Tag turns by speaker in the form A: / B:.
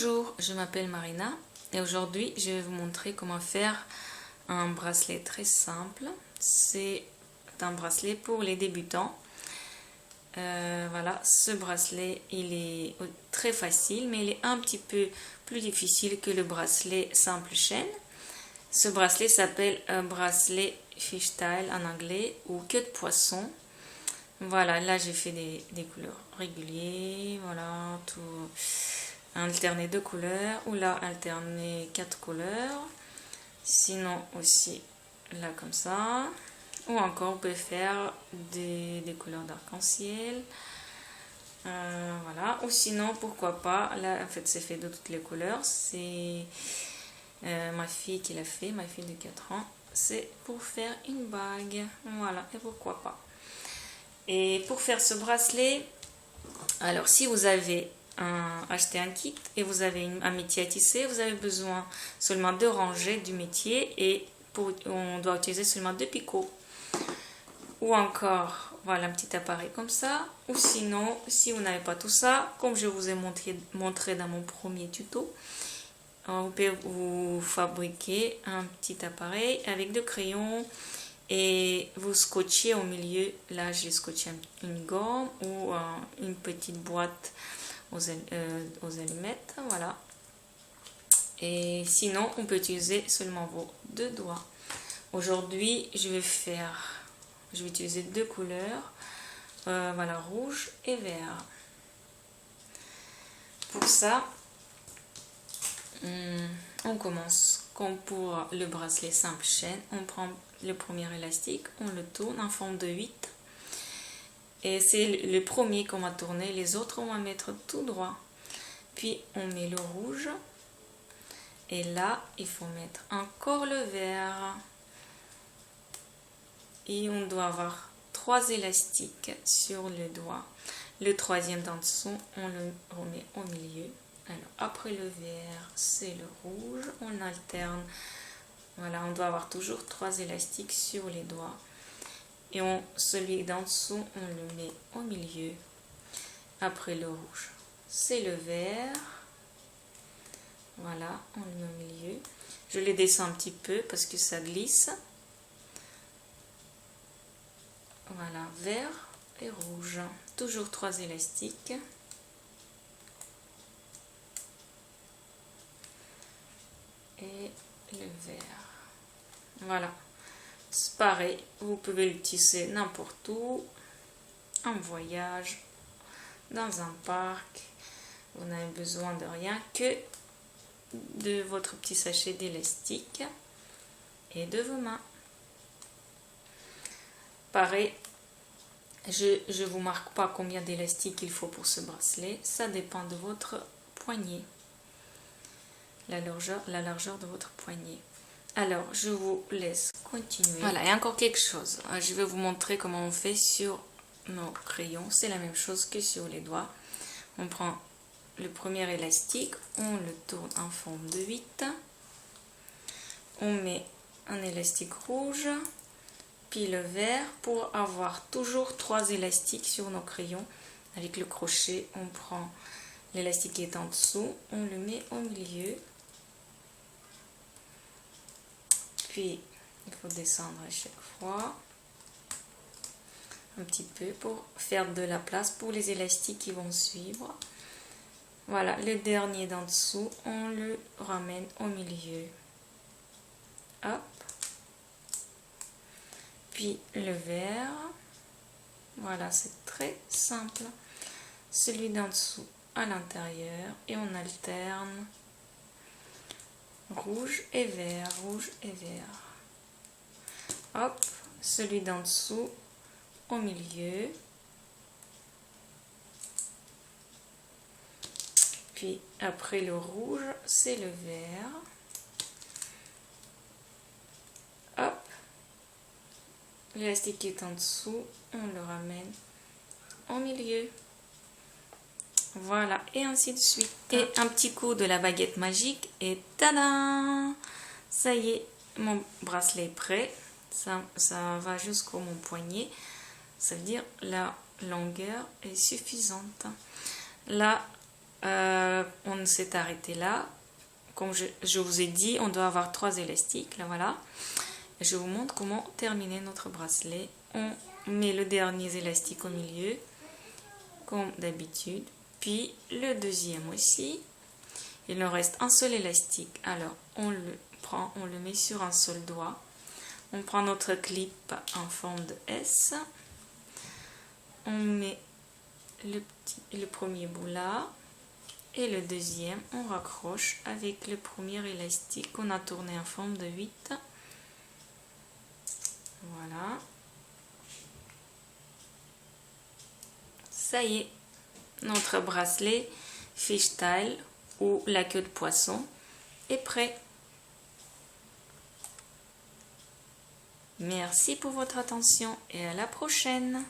A: Bonjour, je m'appelle Marina et aujourd'hui je vais vous montrer comment faire un bracelet très simple. C'est un bracelet pour les débutants. Voilà, ce bracelet il est très facile mais il est un petit peu plus difficile que le bracelet simple chaîne. Ce bracelet s'appelle un bracelet fishtail en anglais ou queue de poisson. Voilà, là j'ai fait des couleurs régulières, voilà, tout alterner 2 couleurs ou là alterner 4 couleurs, sinon aussi là comme ça, ou encore on peut faire des couleurs d'arc-en-ciel, voilà, ou sinon pourquoi pas, là en fait c'est fait de toutes les couleurs, c'est ma fille qui l'a fait, ma fille de 4 ans, c'est pour faire une bague, voilà, et pourquoi pas. Et pour faire ce bracelet, alors si vous avez acheté un kit et vous avez un métier à tisser, vous avez besoin seulement de rangées du métier et on doit utiliser seulement 2 picots. Ou encore, voilà un petit appareil comme ça. Ou sinon, si vous n'avez pas tout ça, comme je vous ai montré dans mon premier tuto, vous pouvez vous fabriquer un petit appareil avec 2 crayons et vous scotchez au milieu. Là j'ai scotché une gomme ou une petite boîte aux allumettes, voilà. Et sinon on peut utiliser seulement vos 2 doigts. Aujourd'hui je vais utiliser 2 couleurs, voilà, rouge et vert. Pour ça on commence comme pour le bracelet simple chaîne. On prend le premier élastique, on le tourne en forme de 8 et c'est le premier qu'on va tourner, les autres on va mettre tout droit. Puis on met le rouge et là il faut mettre encore le vert et on doit avoir 3 élastiques sur le doigt. Le troisième d'en dessous on le remet au milieu. Alors après le vert c'est le rouge, on alterne, voilà, on doit avoir toujours 3 élastiques sur les doigts et celui d'en dessous on le met au milieu. Après le rouge c'est le vert, voilà, on le met au milieu. Je les descends un petit peu parce que ça glisse. Voilà, vert et rouge, toujours 3 élastiques. Et le vert, voilà, c'est pareil, vous pouvez le tisser n'importe où, en voyage, dans un parc. Vous n'avez besoin de rien que de votre petit sachet d'élastique et de vos mains. Pareil, je vous marque pas combien d'élastiques il faut pour ce bracelet, ça dépend de votre poignet, la largeur de votre poignet. Alors je vous laisse continuer. Voilà, et encore quelque chose, je vais vous montrer comment on fait sur nos crayons. C'est la même chose que sur les doigts. On prend le premier élastique, on le tourne en forme de 8, on met un élastique rouge puis le vert pour avoir toujours 3 élastiques sur nos crayons. Avec le crochet on prend l'élastique qui est en dessous, on le met au milieu, puis il faut descendre à chaque fois un petit peu pour faire de la place pour les élastiques qui vont suivre. Voilà, le dernier d'en dessous, on le ramène au milieu. Hop. Puis le vert. Voilà, c'est très simple. Celui d'en dessous à l'intérieur et on alterne rouge et vert, rouge et vert. Hop, celui d'en dessous au milieu. Puis après le rouge, c'est le vert. Hop, l'élastique qui est en dessous, on le ramène au milieu. Voilà, et ainsi de suite. Et un petit coup de la baguette magique et tada! Ça y est, mon bracelet est prêt. Ça va jusqu'au mon poignet. Ça veut dire la longueur est suffisante. Là, on s'est arrêté là. Comme je vous ai dit, on doit avoir 3 élastiques. Là, voilà. Je vous montre comment terminer notre bracelet. On met le dernier élastique au milieu, comme d'habitude. Puis le deuxième aussi. Il nous reste un seul élastique. Alors, on le prend, on le met sur un seul doigt. On prend notre clip en forme de S. On met le premier bout là. Et le deuxième, on raccroche avec le premier élastique qu'on a tourné en forme de 8. Voilà. Ça y est, notre bracelet fishtail ou la queue de poisson est prêt. Merci pour votre attention et à la prochaine.